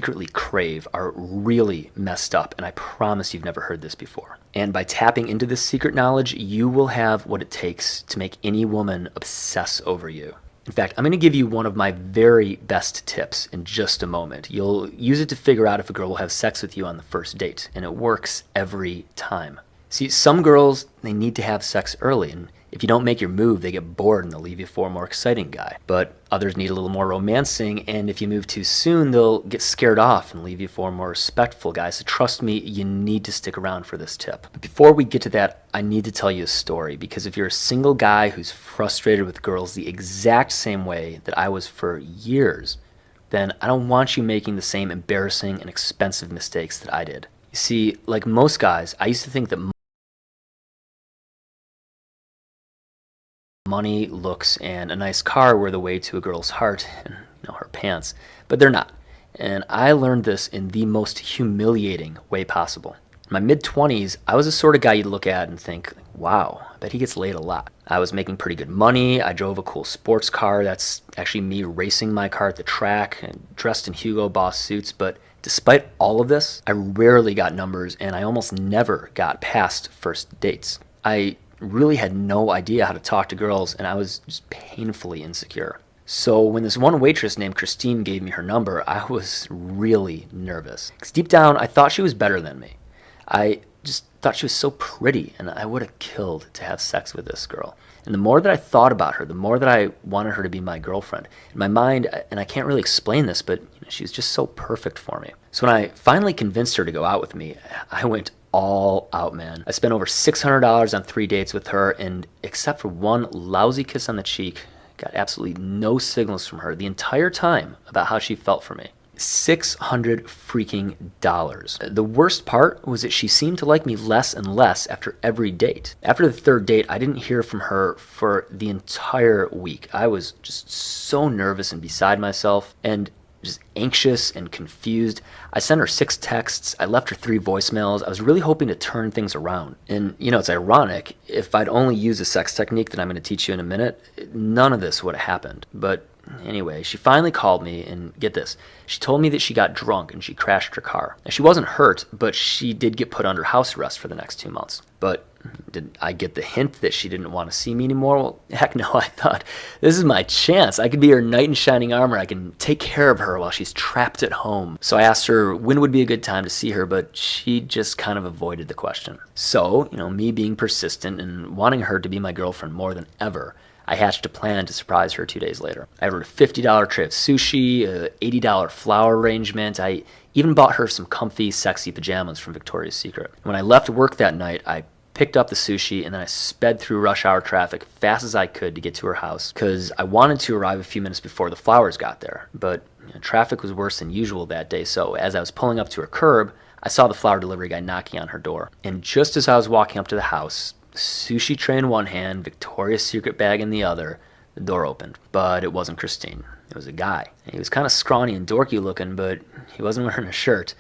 secretly crave are really messed up, and I promise you've never heard this before. And by tapping into this secret knowledge, you will have what it takes to make any woman obsess over you. In fact, I'm going to give you one of my very best tips in just a moment. You'll use it to figure out if a girl will have sex with you on the first date, and it works every time. See, some girls, they need to have sex early, and if you don't make your move, they get bored and they'll leave you for a more exciting guy. But others need a little more romancing, and if you move too soon, they'll get scared off and leave you for a more respectful guy. So trust me, you need to stick around for this tip. But before we get to that, I need to tell you a story, because if you're a single guy who's frustrated with girls the exact same way that I was for years, then I don't want you making the same embarrassing and expensive mistakes that I did. You see, like most guys, I used to think that money, looks, and a nice car were the way to a girl's heart and her pants, but they're not. And I learned this in the most humiliating way possible. In my mid-20s, I was the sort of guy you'd look at and think, wow, I bet he gets laid a lot. I was making pretty good money, I drove a cool sports car, that's actually me racing my car at the track, and dressed in Hugo Boss suits, but despite all of this, I rarely got numbers, and I almost never got past first dates. I really had no idea how to talk to girls, and I was just painfully insecure. So when this one waitress named Christine gave me her number, I was really nervous. Because deep down, I thought she was better than me. I just thought she was so pretty, and I would have killed to have sex with this girl. And the more that I thought about her, the more that I wanted her to be my girlfriend. In my mind, and I can't really explain this, but she was just so perfect for me. So when I finally convinced her to go out with me, I went all out, man. I spent over $600 on 3 dates with her, and except for one lousy kiss on the cheek, got absolutely no signals from her the entire time about how she felt for me. $600 freaking dollars. The worst part was that she seemed to like me less and less after every date. After the third date, I didn't hear from her for the entire week. I was just so nervous and beside myself, and just anxious and confused. I sent her 6 texts. I left her 3 voicemails. I was really hoping to turn things around. And, it's ironic. If I'd only used a sex technique that I'm going to teach you in a minute, none of this would have happened. But anyway, she finally called me, and get this, she told me that she got drunk and she crashed her car. Now, she wasn't hurt, but she did get put under house arrest for the next 2 months. But did I get the hint that she didn't want to see me anymore? Well, heck no. I thought, this is my chance. I could be her knight in shining armor. I can take care of her while she's trapped at home. So I asked her when would be a good time to see her, but she just kind of avoided the question. So, me being persistent and wanting her to be my girlfriend more than ever, I hatched a plan to surprise her 2 days later. I ordered a $50 tray of sushi, a $80 flower arrangement. I even bought her some comfy, sexy pajamas from Victoria's Secret. When I left work that night, I picked up the sushi, and then I sped through rush hour traffic fast as I could to get to her house, because I wanted to arrive a few minutes before the flowers got there. But traffic was worse than usual that day, so as I was pulling up to her curb, I saw the flower delivery guy knocking on her door. And just as I was walking up to the house, sushi tray in one hand, Victoria's Secret bag in the other, the door opened. But it wasn't Christine. It was a guy. He was kind of scrawny and dorky looking, but he wasn't wearing a shirt,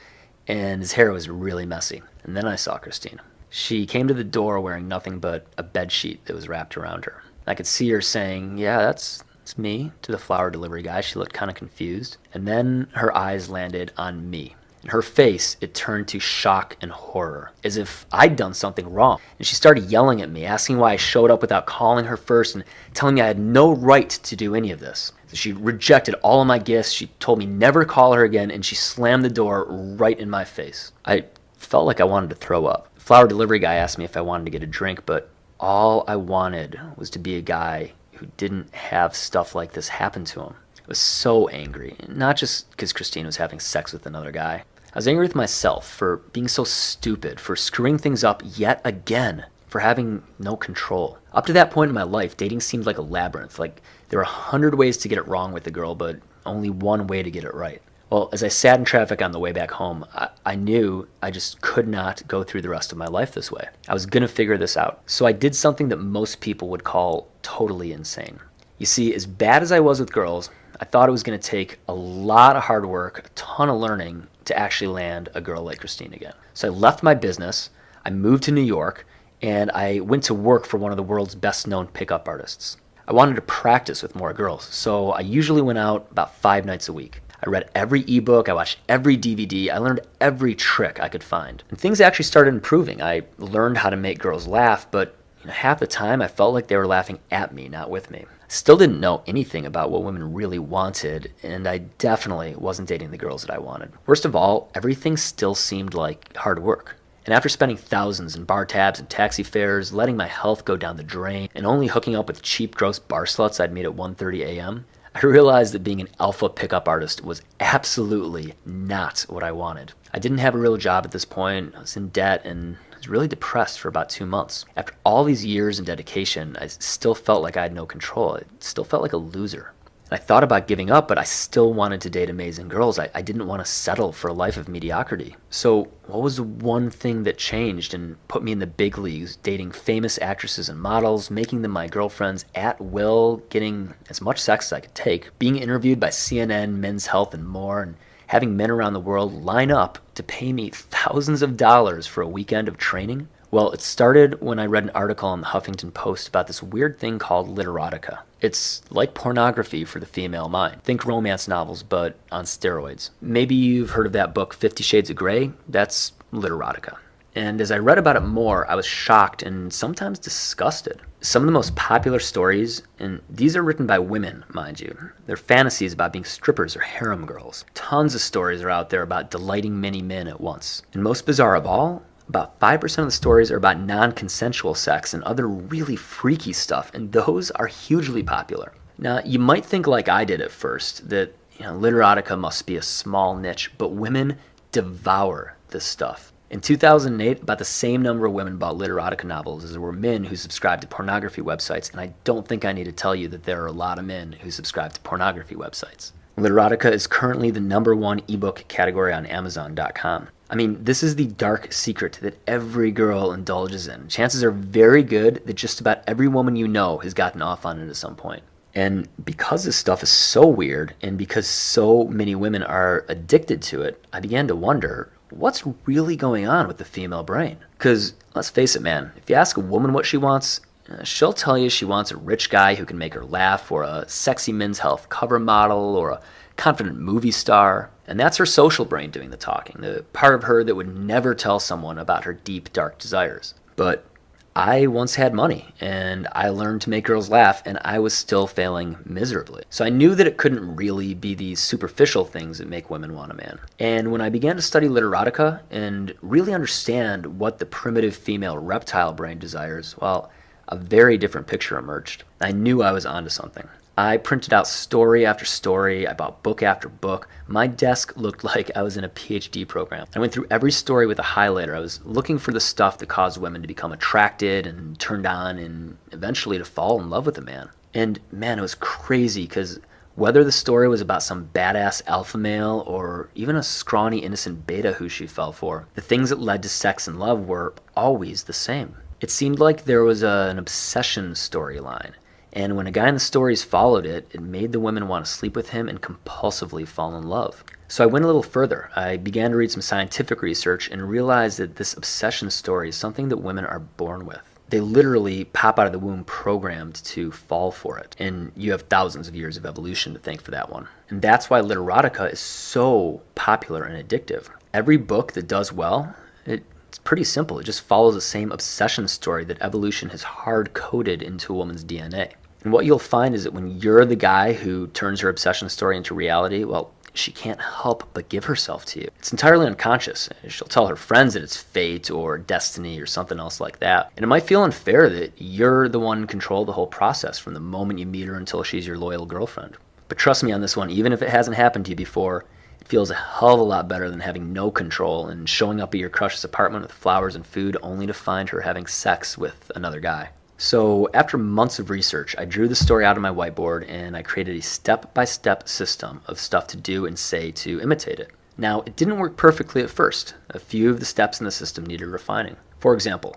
and his hair was really messy. And then I saw Christine. She came to the door wearing nothing but a bedsheet that was wrapped around her. I could see her saying, "Yeah, that's me," to the flower delivery guy. She looked kind of confused. And then her eyes landed on me. In her face, it turned to shock and horror, as if I'd done something wrong. And she started yelling at me, asking why I showed up without calling her first, and telling me I had no right to do any of this. So she rejected all of my gifts. She told me never call her again, and she slammed the door right in my face. I felt like I wanted to throw up. The flower delivery guy asked me if I wanted to get a drink, but all I wanted was to be a guy who didn't have stuff like this happen to him. I was so angry, not just because Christine was having sex with another guy. I was angry with myself for being so stupid, for screwing things up yet again, for having no control. Up to that point in my life, dating seemed like a labyrinth. Like there were 100 ways to get it wrong with the girl, but only one way to get it right. Well, as I sat in traffic on the way back home, I knew I just could not go through the rest of my life this way. I was going to figure this out. So I did something that most people would call totally insane. You see, as bad as I was with girls, I thought it was going to take a lot of hard work, a ton of learning to actually land a girl like Christine again. So I left my business, I moved to New York, and I went to work for one of the world's best known pickup artists. I wanted to practice with more girls, so I usually went out about 5 nights a week. I read every ebook, I watched every DVD, I learned every trick I could find. And things actually started improving. I learned how to make girls laugh, but half the time I felt like they were laughing at me, not with me. Still didn't know anything about what women really wanted, and I definitely wasn't dating the girls that I wanted. Worst of all, everything still seemed like hard work. And after spending thousands in bar tabs and taxi fares, letting my health go down the drain, and only hooking up with cheap, gross bar sluts I'd meet at 1:30 a.m., I realized that being an alpha pickup artist was absolutely not what I wanted. I didn't have a real job at this point, I was in debt, and I was really depressed for about 2 months. After all these years and dedication, I still felt like I had no control. It still felt like a loser. I thought about giving up, but I still wanted to date amazing girls. I didn't want to settle for a life of mediocrity. So what was the one thing that changed and put me in the big leagues, dating famous actresses and models, making them my girlfriends at will, getting as much sex as I could take, being interviewed by CNN, Men's Health, and more, and having men around the world line up to pay me thousands of dollars for a weekend of training? Well, it started when I read an article in the Huffington Post about this weird thing called literotica. It's like pornography for the female mind. Think romance novels, but on steroids. Maybe you've heard of that book, 50 Shades of Grey? That's literotica. And as I read about it more, I was shocked and sometimes disgusted. Some of the most popular stories, and these are written by women, mind you, they're fantasies about being strippers or harem girls. Tons of stories are out there about delighting many men at once. And most bizarre of all, about 5% of the stories are about non-consensual sex and other really freaky stuff, and those are hugely popular. Now, you might think like I did at first, that literotica must be a small niche, but women devour this stuff. In 2008, about the same number of women bought literotica novels as there were men who subscribed to pornography websites, and I don't think I need to tell you that there are a lot of men who subscribe to pornography websites. Literotica is currently the #1 ebook category on Amazon.com. I mean, this is the dark secret that every girl indulges in. Chances are very good that just about every woman you know has gotten off on it at some point. And because this stuff is so weird, and because so many women are addicted to it, I began to wonder, what's really going on with the female brain? Because, let's face it, man, if you ask a woman what she wants, she'll tell you she wants a rich guy who can make her laugh, or a sexy Men's Health cover model, or a confident movie star. And that's her social brain doing the talking, the part of her that would never tell someone about her deep, dark desires. But I once had money, and I learned to make girls laugh, and I was still failing miserably. So I knew that it couldn't really be these superficial things that make women want a man. And when I began to study literotica and really understand what the primitive female reptile brain desires, well, a very different picture emerged. I knew I was onto something. I printed out story after story. I bought book after book. My desk looked like I was in a PhD program. I went through every story with a highlighter. I was looking for the stuff that caused women to become attracted and turned on and eventually to fall in love with a man. And man, it was crazy because whether the story was about some badass alpha male or even a scrawny innocent beta who she fell for, the things that led to sex and love were always the same. It seemed like there was an obsession storyline. And when a guy in the stories followed it, it made the women want to sleep with him and compulsively fall in love. So I went a little further. I began to read some scientific research and realized that this obsession story is something that women are born with. They literally pop out of the womb programmed to fall for it. And you have thousands of years of evolution to thank for that one. And that's why literotica is so popular and addictive. Every book that does well, it's pretty simple. It just follows the same obsession story that evolution has hard-coded into a woman's DNA. And what you'll find is that when you're the guy who turns her obsession story into reality, well, she can't help but give herself to you. It's entirely unconscious. She'll tell her friends that it's fate or destiny or something else like that. And it might feel unfair that you're the one in control of the whole process from the moment you meet her until she's your loyal girlfriend. But trust me on this one, even if it hasn't happened to you before, it feels a hell of a lot better than having no control and showing up at your crush's apartment with flowers and food only to find her having sex with another guy. So after months of research, I drew the story out on my whiteboard and I created a step-by-step system of stuff to do and say to imitate it. Now, it didn't work perfectly at first. A few of the steps in the system needed refining. For example,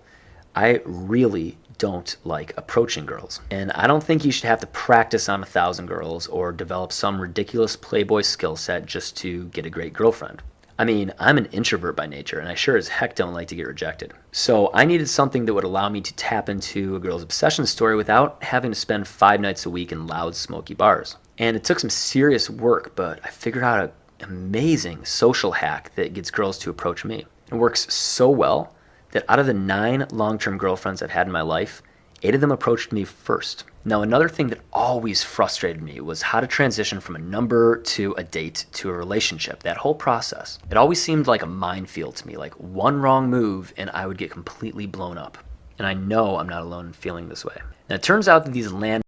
I really don't like approaching girls. And I don't think you should have to practice on 1,000 girls or develop some ridiculous Playboy skill set just to get a great girlfriend. I mean, I'm an introvert by nature, and I sure as heck don't like to get rejected. So I needed something that would allow me to tap into a girl's obsession story without having to spend 5 nights a week in loud, smoky bars. And it took some serious work, but I figured out an amazing social hack that gets girls to approach me. It works so well that out of the 9 long-term girlfriends I've had in my life, 8 of them approached me first. Now, another thing that always frustrated me was how to transition from a number to a date to a relationship. That whole process. It always seemed like a minefield to me, like one wrong move and I would get completely blown up. And I know I'm not alone in feeling this way. Now, it turns out that these land